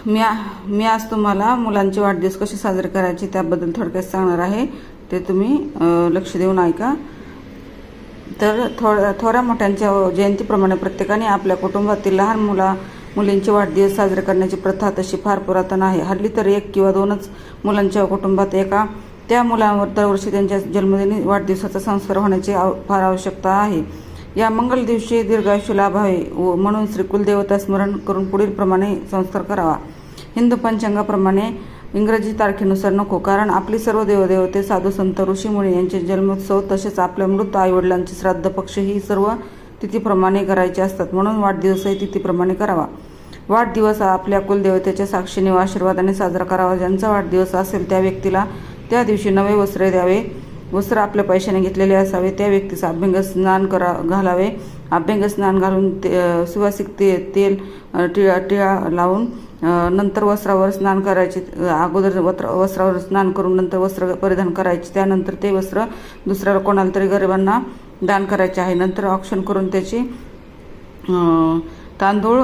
मी आज तुम्हाला मुलांचे वाढदिवस कसे साजरे करायचे त्याबद्दल थोडक्यात सांगणार आहे. ते तुम्ही लक्ष देऊन ऐका. तर थोड्या मोठ्यांच्या जयंतीप्रमाणे प्रत्येकाने आपल्या कुटुंबातील लहान मुलींचे वाढदिवस साजरे करण्याची प्रथा तशी फार पुरातन आहे. हल्ली तर 1 किंवा 2च मुलांच्या कुटुंबात त्या मुलांवर दरवर्षी त्यांच्या जन्मदिनी वाढदिवसाचा संस्कार होण्याची फार आवश्यकता आहे. या मंगल दिवशी दीर्घायुष्य लाभावे म्हणून श्री कुलदेवता स्मरण करून पुढील प्रमाणे संस्कार करावा. हिंदू पंचांगाप्रमाणे इंग्रजी तारखेनुसार नको, कारण आपली सर्व देवदेवते, साधू संत, ऋषीमुनी यांचे जन्मोत्सव तसेच आपल्या मृत आईवडिलांचे श्राद्ध पक्ष ही सर्व तिथीप्रमाणे करायचे असतात. म्हणून वाढदिवसही तिथीप्रमाणे करावा. वाढदिवस आपल्या कुलदेवतेच्या साक्षीने व आशीर्वादाने साजरा करावा. ज्यांचा वाढदिवस असेल त्या व्यक्तीला त्या दिवशी नवे वस्त्र द्यावे. वस्त्र आपल्या पैशाने घेतलेले असावे. त्या व्यक्तीस अभ्यंग स्नान घालावे. अभ्यंग स्नान घालून सुवासिक तेल टिळा लावून नंतर वस्त्रावर स्नान करायचे. अगोदर वस्त्रावर स्नान करून नंतर वस्त्र परिधान करायचे. त्यानंतर ते वस्त्र दुसऱ्याला कोणाला तरी गरिबांना दान करायचे आहे. नंतर औक्षण करून त्याची तांदूळ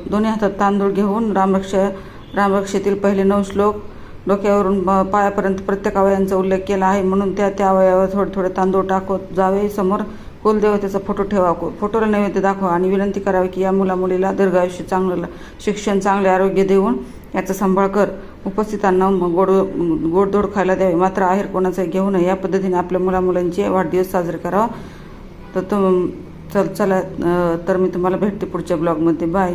दोन्ही हातात तांदूळ घेऊन रामरक्षेतील पहिले 9 श्लोक डोक्यावरून पायापर्यंत प्रत्येक अवयवांचा उल्लेख केला आहे. म्हणून त्या अवयवावर थोडे तांदूळ टाकत जावे. समोर कुलदेवतेचा फोटो ठेवा. फोटोला नैवेद्य दाखवा आणि विनंती करावी की या मुलीला दीर्घायुष्य, चांगलं शिक्षण, चांगले आरोग्य देऊन याचा सांभाळ कर. उपस्थितांना गोडधोड खायला द्यावे, मात्र आहेर कोणाचाही घेऊ नये. या पद्धतीने आपल्या मुलांचे वाढदिवस साजरे करावा. तर चला तर मी तुम्हाला भेटते पुढच्या ब्लॉगमध्ये. बाय.